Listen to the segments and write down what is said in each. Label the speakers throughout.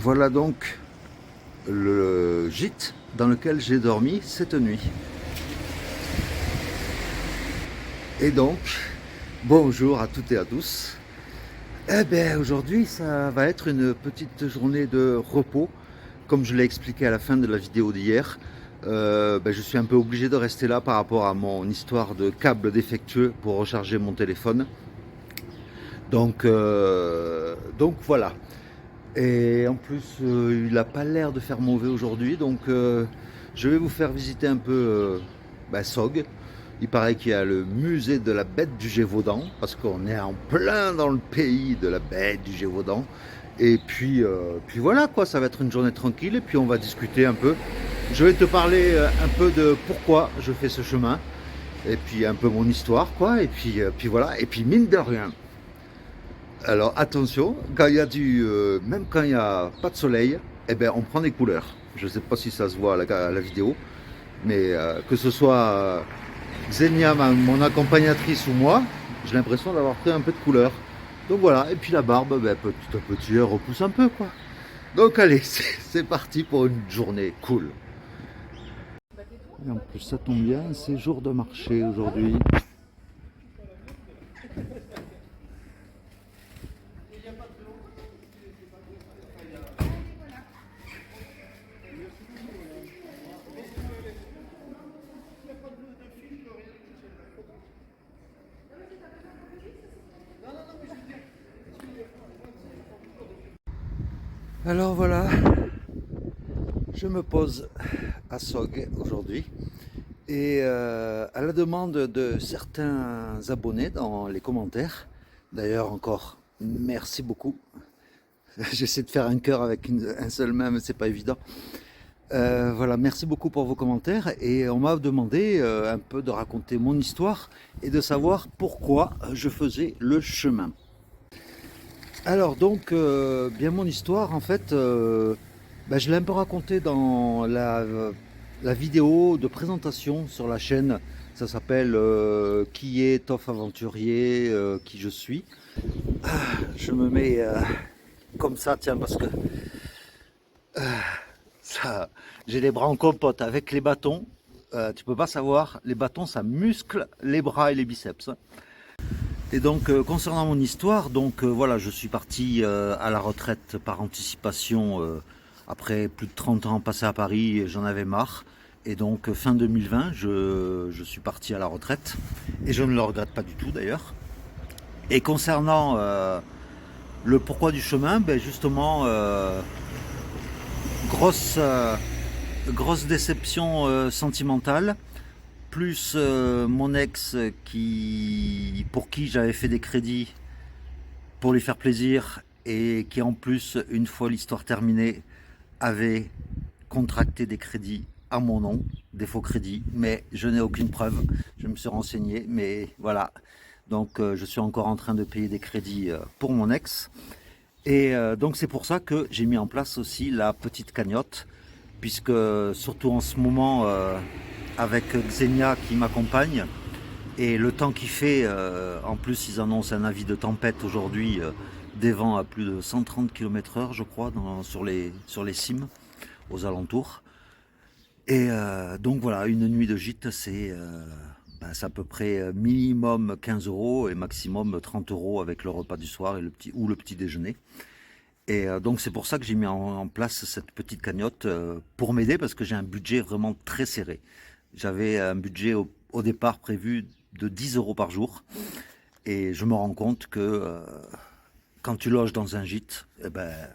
Speaker 1: Voilà donc le gîte dans lequel j'ai dormi cette nuit. Et donc, bonjour à toutes et à tous. Eh bien, aujourd'hui, ça va être une petite journée de repos. Comme je l'ai expliqué à la fin de la vidéo d'hier, je suis un peu obligé de rester là par rapport à mon histoire de câble défectueux pour recharger mon téléphone. Donc voilà. Et en plus, il n'a pas l'air de faire mauvais aujourd'hui, donc je vais vous faire visiter un peu Sog. Il paraît qu'il y a le musée de la bête du Gévaudan, parce qu'on est en plein dans le pays de la bête du Gévaudan. Et puis voilà quoi, ça va être une journée tranquille, et puis on va discuter un peu. Je vais te parler un peu de pourquoi je fais ce chemin, et puis un peu mon histoire quoi, puis voilà, et puis mine de rien. Alors attention, quand il y a même quand il n'y a pas de soleil, eh ben, on prend des couleurs. Je ne sais pas si ça se voit à la vidéo, mais que ce soit Xenia, mon accompagnatrice ou moi, j'ai l'impression d'avoir pris un peu de couleur. Donc voilà, et puis la barbe, petit à petit, elle repousse un peu quoi. Donc allez, c'est parti pour une journée cool. Et en plus ça tombe bien, c'est jour de marché aujourd'hui. Alors voilà, je me pose à Sog aujourd'hui et à la demande de certains abonnés dans les commentaires, d'ailleurs encore merci beaucoup. J'essaie de faire un cœur avec un seul main mais c'est pas évident. Voilà, merci beaucoup pour vos commentaires et on m'a demandé un peu de raconter mon histoire et de savoir pourquoi je faisais le chemin. Alors donc, bien mon histoire en fait, je l'ai un peu raconté dans la vidéo de présentation sur la chaîne. Ça s'appelle Qui est Toff Aventurier, qui je suis. Je me mets comme ça, tiens, parce que ça, j'ai les bras en compote avec les bâtons. Tu peux pas savoir, les bâtons ça muscle les bras et les biceps. Et donc concernant mon histoire, donc voilà, je suis parti à la retraite par anticipation après plus de 30 ans passés à Paris, j'en avais marre. Et donc fin 2020, je suis parti à la retraite et je ne le regrette pas du tout d'ailleurs. Et concernant le pourquoi du chemin, justement grosse grosse déception sentimentale. Plus mon ex pour qui j'avais fait des crédits pour lui faire plaisir et qui en plus, une fois l'histoire terminée, avait contracté des crédits à mon nom, des faux crédits, mais je n'ai aucune preuve. Je me suis renseigné, mais voilà. Donc je suis encore en train de payer des crédits pour mon ex. Et donc c'est pour ça que j'ai mis en place aussi la petite cagnotte, puisque surtout en ce moment, avec Xenia qui m'accompagne, et le temps qu'il fait, en plus ils annoncent un avis de tempête aujourd'hui, des vents à plus de 130 km/h je crois, sur les cimes, aux alentours. Et donc voilà, une nuit de gîte, c'est à peu près minimum 15 € et maximum 30 € avec le repas du soir et le petit déjeuner. Et donc c'est pour ça que j'ai mis en place cette petite cagnotte pour m'aider, parce que j'ai un budget vraiment très serré. J'avais un budget au départ prévu de 10 € par jour, et je me rends compte que quand tu loges dans un gîte,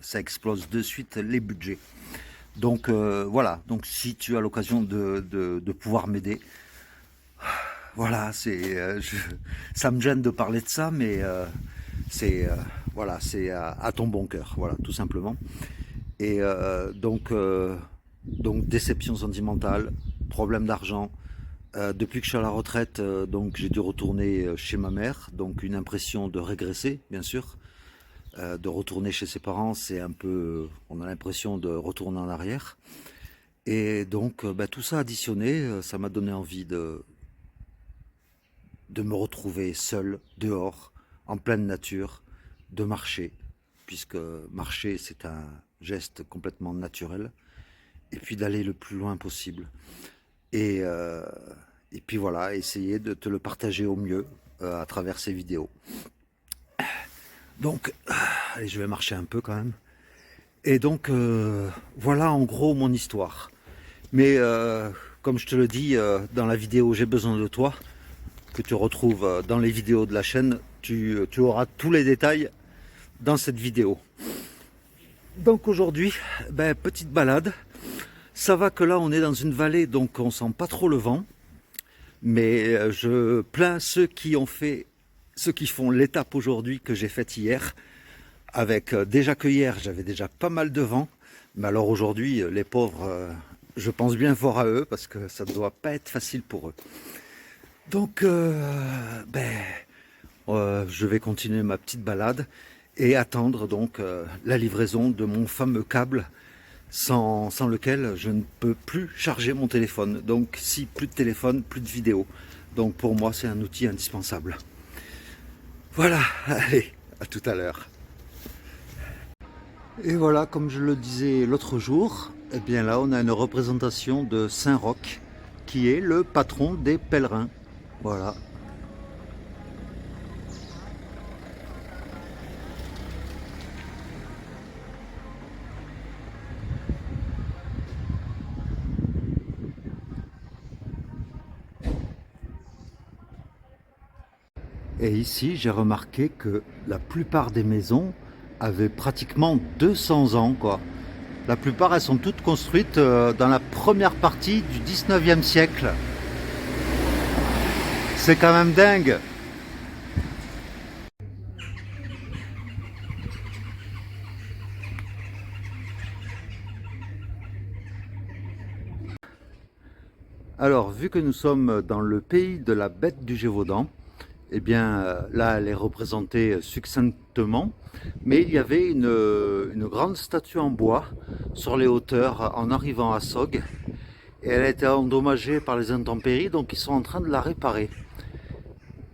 Speaker 1: ça explose de suite les budgets. Donc voilà, donc si tu as l'occasion de pouvoir m'aider, voilà, ça me gêne de parler de ça, mais voilà, c'est à ton bon cœur, voilà, tout simplement. Et donc déception sentimentale, problème d'argent. Depuis que je suis à la retraite, donc j'ai dû retourner chez ma mère, donc une impression de régresser, bien sûr. De retourner chez ses parents, c'est un peu, on a l'impression de retourner en arrière. Et donc tout ça additionné, ça m'a donné envie de me retrouver seul, dehors, en pleine nature, de marcher. puisque marcher c'est un geste complètement naturel, et puis d'aller le plus loin possible. Et, euh, et puis voilà, essayer de te le partager au mieux à travers ces vidéos. Donc, allez, je vais marcher un peu quand même. Et donc, voilà en gros mon histoire. Mais comme je te le dis dans la vidéo J'ai besoin de toi, que tu retrouves dans les vidéos de la chaîne, tu auras tous les détails dans cette vidéo. Donc aujourd'hui, ben, petite balade. Ça va que là on est dans une vallée, donc on sent pas trop le vent. Mais je plains ceux qui font l'étape aujourd'hui que j'ai faite hier. Avec déjà que hier j'avais déjà pas mal de vent. Mais alors aujourd'hui, les pauvres, je pense bien fort à eux parce que ça ne doit pas être facile pour eux. Donc, je vais continuer ma petite balade et attendre donc la livraison de mon fameux câble sans lequel je ne peux plus charger mon téléphone. Donc, si plus de téléphone, plus de vidéo. Donc, pour moi, c'est un outil indispensable. Voilà, allez, à tout à l'heure. Et voilà, comme je le disais l'autre jour, eh bien là, on a une représentation de Saint-Roch, qui est le patron des pèlerins. Voilà. Et ici, j'ai remarqué que la plupart des maisons avaient pratiquement 200 ans, quoi. La plupart, elles sont toutes construites dans la première partie du 19e siècle. C'est quand même dingue. Alors, vu que nous sommes dans le pays de la bête du Gévaudan, eh bien, là, elle est représentée succinctement, mais il y avait une grande statue en bois sur les hauteurs en arrivant à Sogg, et elle a été endommagée par les intempéries, donc ils sont en train de la réparer.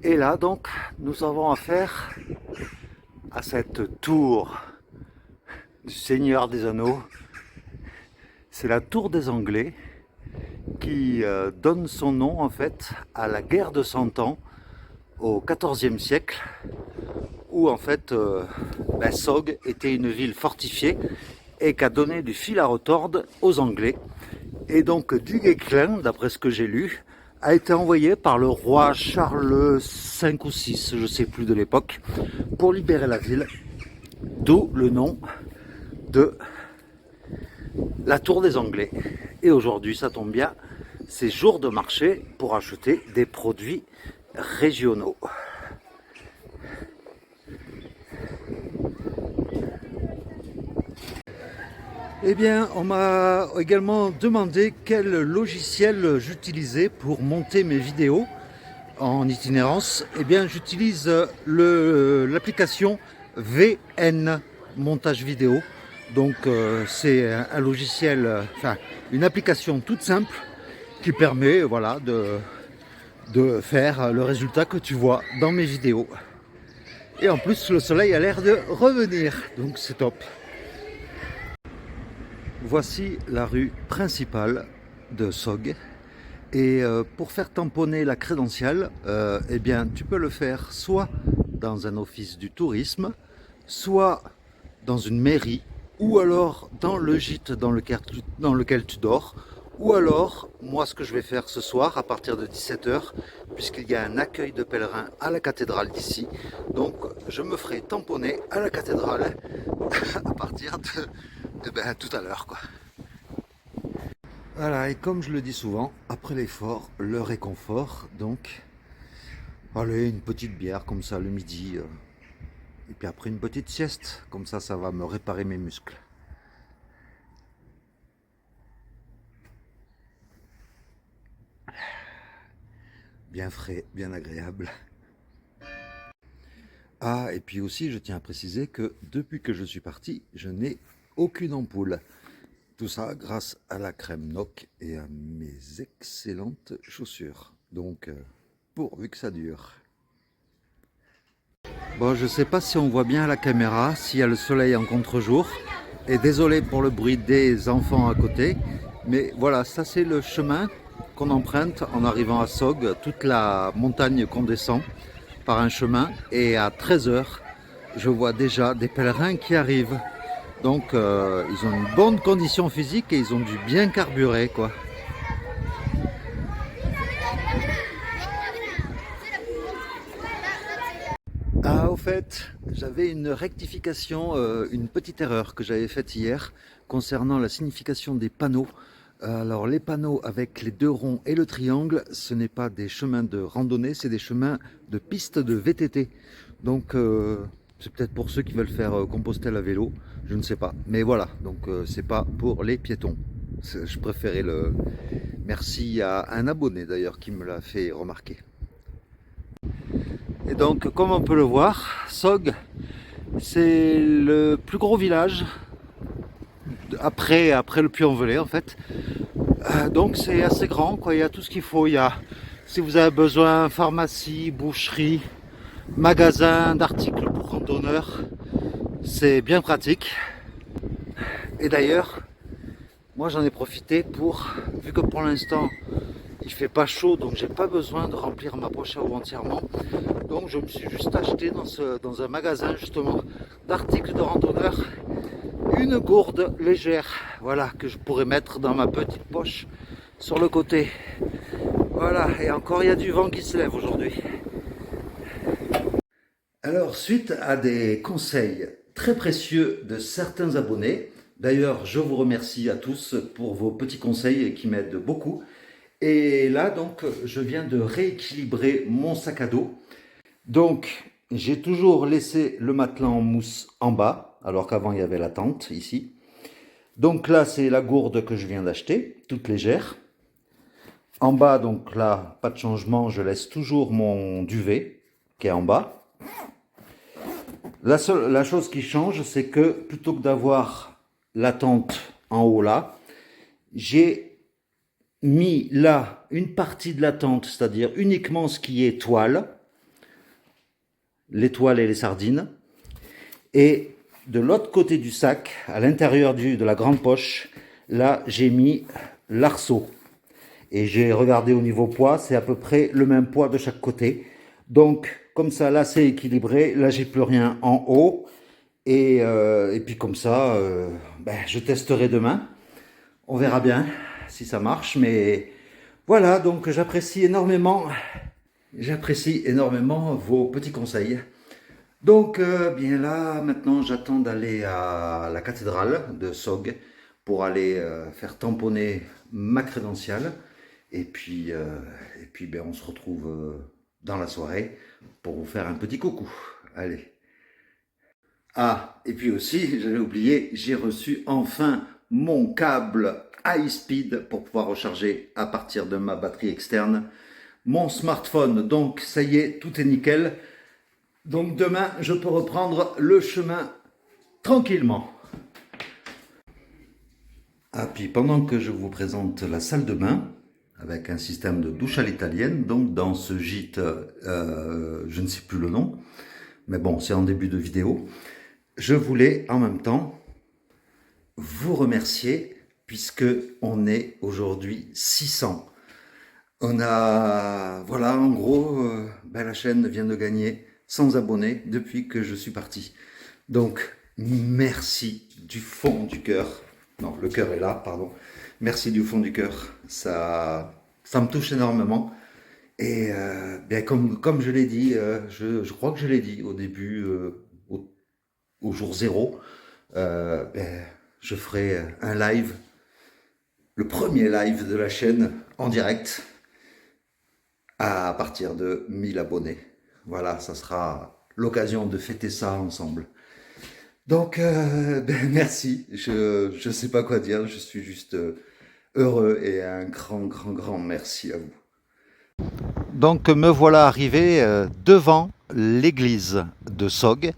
Speaker 1: Et là, donc, nous avons affaire à cette tour du Seigneur des Anneaux. C'est la tour des Anglais qui donne son nom en fait à la guerre de 100 ans au XIVe siècle, où en fait Sogg était une ville fortifiée et qui a donné du fil à retordre aux Anglais. Et donc Duguesclin, d'après ce que j'ai lu, a été envoyé par le roi Charles V ou VI, je ne sais plus de l'époque, pour libérer la ville, d'où le nom de la tour des Anglais. Et aujourd'hui, ça tombe bien, c'est jour de marché pour acheter des produits régionaux. Eh bien, on m'a également demandé quel logiciel j'utilisais pour monter mes vidéos en itinérance. Eh bien, j'utilise l'application VN Montage Vidéo. Donc, c'est un logiciel, enfin, une application toute simple qui permet, voilà, de faire le résultat que tu vois dans mes vidéos. Et en plus, le soleil a l'air de revenir, donc c'est top. Voici la rue principale de Sogg. Et pour faire tamponner la crédentiale, eh bien, tu peux le faire soit dans un office du tourisme, soit dans une mairie, ou alors dans le gîte dans lequel tu dors, ou alors, moi ce que je vais faire ce soir à partir de 17h, puisqu'il y a un accueil de pèlerins à la cathédrale d'ici, donc je me ferai tamponner à la cathédrale à partir de tout à l'heure, quoi. Voilà, et comme je le dis souvent, après l'effort, le réconfort, donc allez, une petite bière comme ça le midi, et puis après une petite sieste, comme ça va me réparer mes muscles. Bien frais, bien agréable. Ah, et puis aussi, je tiens à préciser que depuis que je suis parti, je n'ai aucune ampoule. Tout ça grâce à la crème NOC et à mes excellentes chaussures. Donc, pourvu que ça dure. Bon, je sais pas si on voit bien à la caméra, s'il y a le soleil en contre-jour. Et désolé pour le bruit des enfants à côté. Mais voilà, ça c'est le chemin qu'on emprunte en arrivant à Sog, toute la montagne qu'on descend par un chemin. Et à 13 heures, je vois déjà des pèlerins qui arrivent. Donc ils ont une bonne condition physique et ils ont dû bien carburer, quoi. Ah, au fait, j'avais une rectification, une petite erreur que j'avais faite hier concernant la signification des panneaux. Alors, les panneaux avec les deux ronds et le triangle, ce n'est pas des chemins de randonnée, c'est des chemins de piste de VTT. Donc, c'est peut-être pour ceux qui veulent faire Compostelle à vélo, je ne sais pas. Mais voilà, donc c'est pas pour les piétons. Je préférais le... Merci à un abonné d'ailleurs qui me l'a fait remarquer. Et donc, comme on peut le voir, Sog, c'est le plus gros village après le Puy-en-Velay en fait. Donc c'est assez grand, quoi. Il y a tout ce qu'il faut. Il y a, si vous avez besoin, pharmacie, boucherie, magasin d'articles pour randonneurs, c'est bien pratique. Et d'ailleurs, moi j'en ai profité pour, vu que pour l'instant il fait pas chaud, donc j'ai pas besoin de remplir ma poche à eau entièrement. Donc je me suis juste acheté dans un magasin justement d'articles de randonneurs une gourde légère, voilà, que je pourrais mettre dans ma petite poche sur le côté. Voilà, et encore il y a du vent qui se lève aujourd'hui. Alors, suite à des conseils très précieux de certains abonnés, d'ailleurs je vous remercie à tous pour vos petits conseils qui m'aident beaucoup. Et là donc je viens de rééquilibrer mon sac à dos. Donc j'ai toujours laissé le matelas en mousse en bas, alors qu'avant il y avait la tente ici. Donc là c'est la gourde que je viens d'acheter, toute légère. En bas donc là pas de changement, je laisse toujours mon duvet qui est en bas. La chose qui change, c'est que plutôt que d'avoir la tente en haut là, j'ai mis là une partie de la tente, c'est-à-dire uniquement ce qui est toile, les toiles et les sardines, et de l'autre côté du sac, à l'intérieur de la grande poche, là j'ai mis l'arceau. Et j'ai regardé au niveau poids, c'est à peu près le même poids de chaque côté. Donc comme ça là c'est équilibré, là j'ai plus rien en haut. Et puis comme ça, je testerai demain. On verra bien si ça marche, mais voilà, donc j'apprécie énormément vos petits conseils. Donc bien là, maintenant j'attends d'aller à la cathédrale de Sog pour aller faire tamponner ma crédentiale. Et puis on se retrouve dans la soirée pour vous faire un petit coucou. Allez. Ah, et puis aussi, j'avais oublié, j'ai reçu enfin mon câble high speed pour pouvoir recharger à partir de ma batterie externe mon smartphone. Donc ça y est, tout est nickel. Donc demain, je peux reprendre le chemin tranquillement. Ah, puis pendant que je vous présente la salle de bain, avec un système de douche à l'italienne, donc dans ce gîte, je ne sais plus le nom, mais bon, c'est en début de vidéo. Je voulais en même temps vous remercier puisque on est aujourd'hui 600. On a, voilà, en gros, la chaîne vient de gagner 100 abonnés depuis que je suis parti. Donc, merci du fond du cœur. Non, le cœur est là, pardon. Merci du fond du cœur. Ça me touche énormément. Et comme je l'ai dit, je crois que je l'ai dit au début, au jour 0, je ferai un live, le premier live de la chaîne en direct à partir de 1000 abonnés. Voilà, ça sera l'occasion de fêter ça ensemble. Donc, merci, je ne sais pas quoi dire, je suis juste heureux et un grand merci à vous. Donc me voilà arrivé devant l'église de Sog,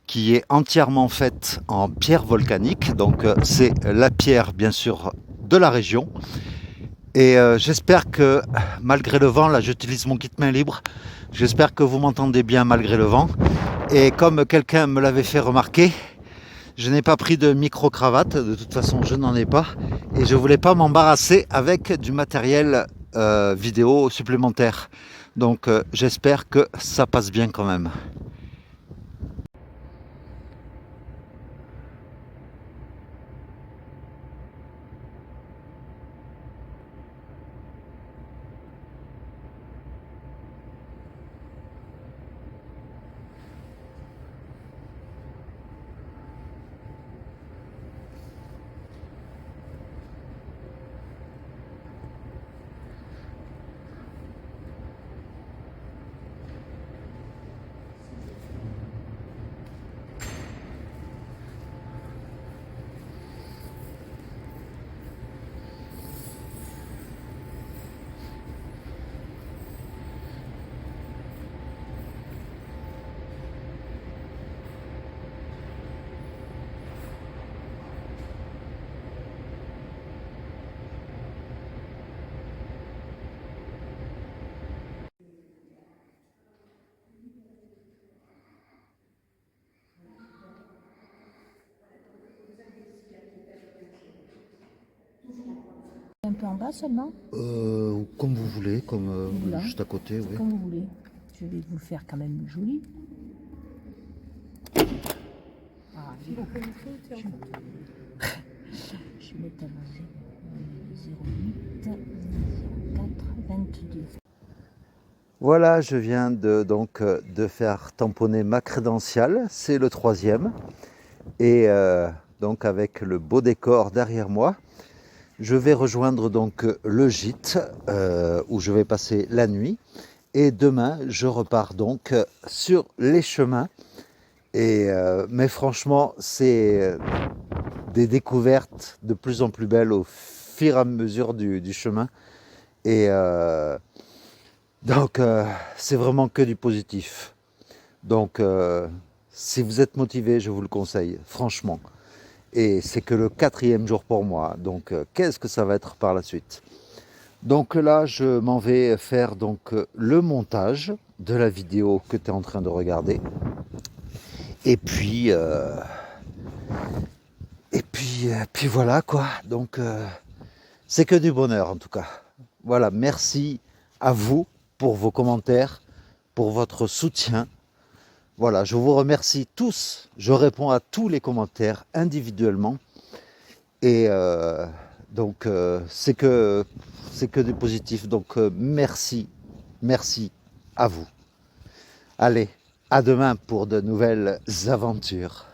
Speaker 1: qui est entièrement faite en pierre volcanique, donc c'est la pierre bien sûr de la région. Et j'espère que malgré le vent, là j'utilise mon kit main libre, j'espère que vous m'entendez bien malgré le vent. Et comme quelqu'un me l'avait fait remarquer, je n'ai pas pris de micro-cravate, de toute façon je n'en ai pas. Et je voulais pas m'embarrasser avec du matériel vidéo supplémentaire. Donc j'espère que ça passe bien quand même.
Speaker 2: Un peu en bas seulement?
Speaker 1: Comme vous voulez, comme
Speaker 2: Là.
Speaker 1: juste à côté, oui.
Speaker 2: Comme vous voulez. Je vais vous le faire quand même joli. Ah, je vais mettre à 08 04 22.
Speaker 1: Voilà, je viens de faire tamponner ma crédentiale, c'est le 3e. Et donc avec le beau décor derrière moi, je vais rejoindre donc le gîte où je vais passer la nuit. Et demain, je repars donc sur les chemins. Et mais franchement, c'est des découvertes de plus en plus belles au fur et à mesure du chemin. Et donc, c'est vraiment que du positif. Donc, si vous êtes motivé, je vous le conseille, franchement. Et c'est que le 4e jour pour moi. Donc, qu'est-ce que ça va être par la suite? Donc là, je m'en vais faire donc le montage de la vidéo que tu es en train de regarder. Et puis, puis voilà quoi. Donc, c'est que du bonheur en tout cas. Voilà, merci à vous pour vos commentaires, pour votre soutien. Voilà, je vous remercie tous. Je réponds à tous les commentaires individuellement. Et donc, c'est que du positif. Donc, merci, merci à vous. Allez, à demain pour de nouvelles aventures.